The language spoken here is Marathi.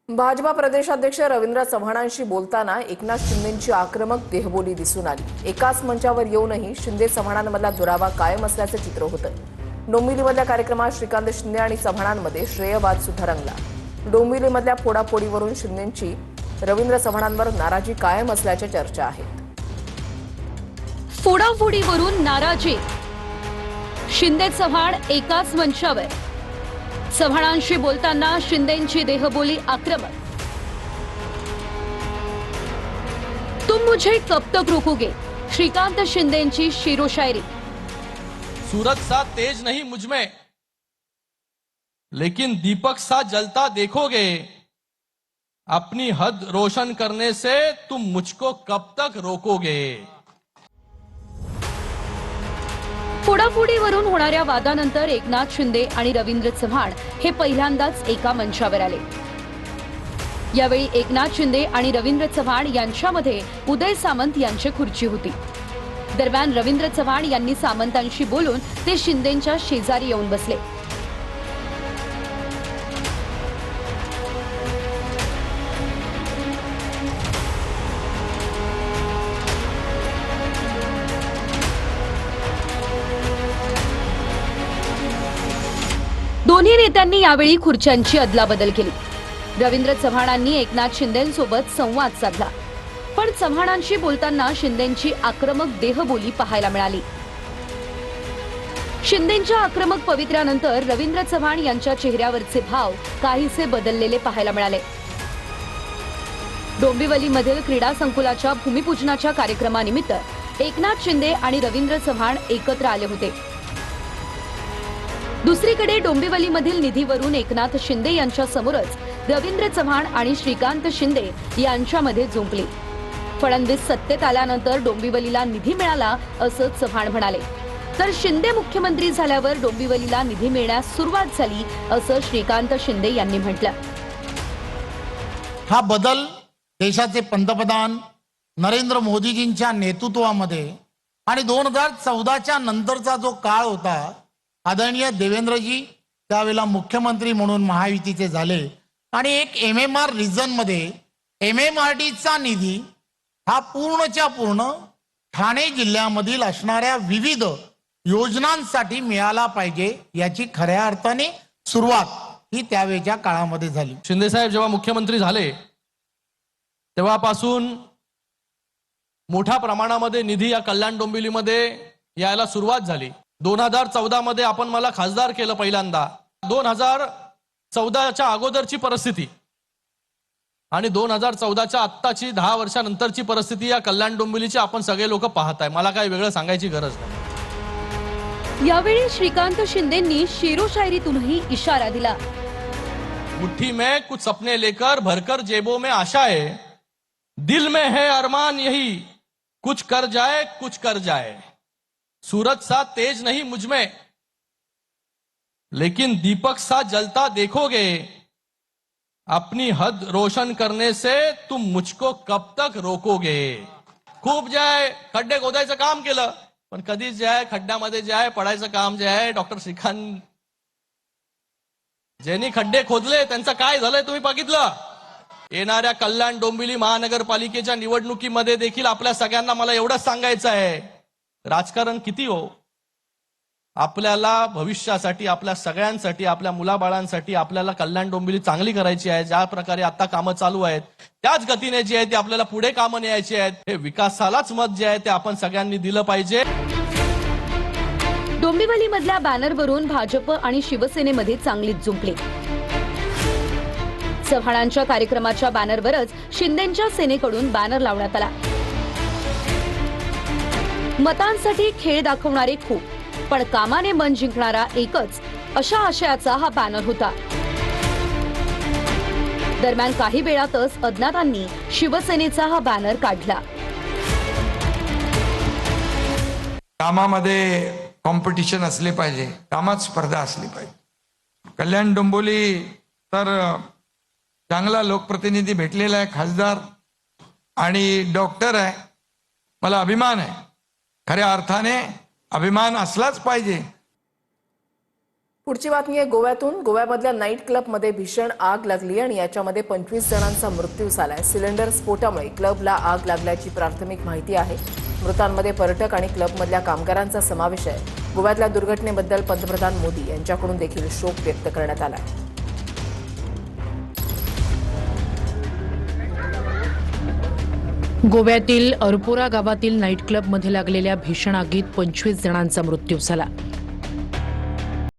भाजपा प्रदेशाध्यक्ष रवींद्र चव्हाणांशी बोलताना एकनाथ शिंदेंची आक्रमक देहबोली दिसून आली। एकाच मंचावर येऊनही शिंदे चव्हाणांमधला दुरावा कायम असल्याचं चित्र होतं। डोंबिवलीमधल्या कार्यक्रमात श्रीकांत शिंदे आणि चव्हाणांमध्ये श्रेयवाद सुद्धा रंगला। डोंबिवलीमधल्या फोडाफोडीवरून शिंदेंची रवींद्र चव्हाणांवर नाराजी कायम असल्याच्या चर्चा आहेत। फोडाफोडीवरून नाराजी, शिंदे चव्हाण एकाच मंचावर। चव्हाणांशी बोलताना शिंदेंची देहबोली आक्रमक। तुम मुझे कब तक रोकोगे, श्रीकांत शिंदेंची शेरोशायरी। सूरज सा तेज नहीं मुझ में, लेकिन दीपक सा जलता देखोगे। अपनी हद रोशन करने से तुम मुझको कब तक रोकोगे। फोडाफोडीवरून होणाऱ्या वादानंतर एकनाथ शिंदे आणि रवींद्र चव्हाण हे पहिल्यांदाच एका मंचावर आले। यावेळी एकनाथ शिंदे आणि रवींद्र चव्हाण यांच्यामध्ये उदय सामंत यांची खुर्ची होती। दरम्यान रवींद्र चव्हाण यांनी सामंतांशी बोलून ते शिंदेंच्या शेजारी येऊन बसले। दोन्ही नेत्यांनी यावेळी खुर्च्यांची अदलाबदल केली। रवींद्र चव्हाणांनी एकनाथ शिंदेंसोबत संवाद साधला, पण चव्हाणांशी बोलताना शिंदेंची आक्रमक देहबोली पाहायला मिळाली। शिंदेंच्या आक्रमक पवित्र्यानंतर रवींद्र चव्हाण यांच्या चेहऱ्यावरचे भाव काहीसे बदललेले पाहायला मिळाले। डोंबिवलीमधील क्रीडा संकुलाच्या भूमिपूजनाच्या कार्यक्रमानिमित्त एकनाथ शिंदे आणि रवींद्र चव्हाण एकत्र आले होते। दुसरीकडे डोंबिवलीमधील निधीवरून एकनाथ शिंदे यांच्या समोरच रवींद्र चव्हाण आणि श्रीकांत शिंदे यांच्यामध्ये जुंपली। फडणवीस सत्तेत आल्यानंतर डोंबिवलीला निधी मिळाला असं चव्हाण म्हणाले, तर शिंदे मुख्यमंत्री झाल्यावर डोंबिवलीला निधी मिळण्यास सुरुवात झाली असं श्रीकांत शिंदे यांनी म्हटलं। हा बदल देशाचे पंतप्रधान नरेंद्र मोदीजींच्या नेतृत्वामध्ये आणि 2014च्या नंतरचा जो काळ होता, आदरणीय देवेंद्रजी त्यावेळेला मुख्यमंत्री म्हणून महायुतीचे झाले आणि एक MMR रिजन मध्ये MMRDचा निधी हा पूर्णच्या पूर्ण ठाणे जिल्ह्यामधील असणाऱ्या विविध योजनांसाठी मिळाला पाहिजे याची खऱ्या अर्थाने सुरुवात ही त्यावेळच्या काळामध्ये झाली। शिंदे साहेब जेव्हा मुख्यमंत्री झाले तेव्हापासून मोठ्या प्रमाणामध्ये निधी या कल्याण डोंबिवलीमध्ये यायला सुरुवात झाली। 2014 मध्ये आपण मला खासदार केलं पहिल्यांदा। 2014च्या अगोदरची परिस्थिती आणि 2014च्या आत्ताची 10 वर्षानंतरची परिस्थिती या कल्याण डोंबिवलीची आपण सगळे लोक पाहताय। मला काही वेगळं सांगायची गरज नाही। यावेळी श्रीकांत शिंदेंनी शेरोशायरीतूनही इशारा दिला। मुट्ठी में कुछ सपने लेकर भरकर जेबों में आशा है, दिल में है अरमान यही कुछ कर जाए। सूरज सा तेज नहीं मुझ में, लेकिन दीपक सा जलता देखोगे। अपनी हद रोशन करने से तुम मुझको कब तक रोकोगे। खूप जे आहे खड्डे खोदायचं काम केलं, पण कधी जे आहे खड्ड्यामध्ये जे आहे पडायचं काम जे आहे डॉक्टर श्रीकांत ज्यांनी खड्डे खोदले त्यांचं काय झालंय तुम्ही बघितलं। येणाऱ्या कल्याण डोंबिवली महानगरपालिकेच्या निवडणुकीमध्ये देखील आपल्या सगळ्यांना मला एवढंच सांगायचं आहे, राजकारण किती हो, आपल्याला भविष्यासाठी आपल्या सगळ्यांसाठी आपल्या मुलाबाळांसाठी आपल्याला कल्याण डोंबिवली चांगली करायची आहे। ज्या प्रकारे आता कामं चालू आहेत त्याच गतीने जी आहे ती आपल्याला पुढे कामं न्यायची आहेत। हे विकासालाच मत जे आहे ते आपण सगळ्यांनी दिलं पाहिजे। डोंबिवलीमधल्या बॅनरवरून भाजप आणि शिवसेनेमध्ये चांगलीच जुंपली। चव्हाणांच्या कार्यक्रमाच्या बॅनरवरच शिंदेंच्या सेनेकडून बॅनर लावण्यात आला। मतांसाठी खेळ दाखवणारे खूप, पण कामाने मन जिंकणारा एकच, अशा आशयाचा हा बॅनर होता। दरम्यान काही वेळातच अज्ञातांनी शिवसेनेचा हा बॅनर काढला। कामामध्ये कॉम्पिटिशन असले पाहिजे, कामात स्पर्धा असली पाहिजे। कल्याण डोंबिवली तर चांगला लोकप्रतिनिधी भेटलेला आहे, खासदार आणि डॉक्टर आहे। मला अभिमान आहे, खऱ्या अर्थाने अभिमान असलाच पाहिजे। पुढची बातमी आहे गोव्यातून. गोव्यामधल्या नाईट क्लबमध्ये भीषण आग लागली आणि याच्यामध्ये 25 जणांचा मृत्यू झालाय. सिलेंडर स्फोटामुळे क्लबला आग लागल्याची प्राथमिक माहिती आहे. मृतांमध्ये पर्यटक आणि क्लबमधल्या कामगारांचा समावेश आहे. गोव्यातल्या दुर्घटनेबद्दल पंतप्रधान मोदी यांच्याकडून देखील शोक व्यक्त करण्यात आला. गोव्यातील अरपोरा गावातील नाईट क्लबमध्ये लागलेल्या भीषण आगीत 25 जणांचा मृत्यू झाला.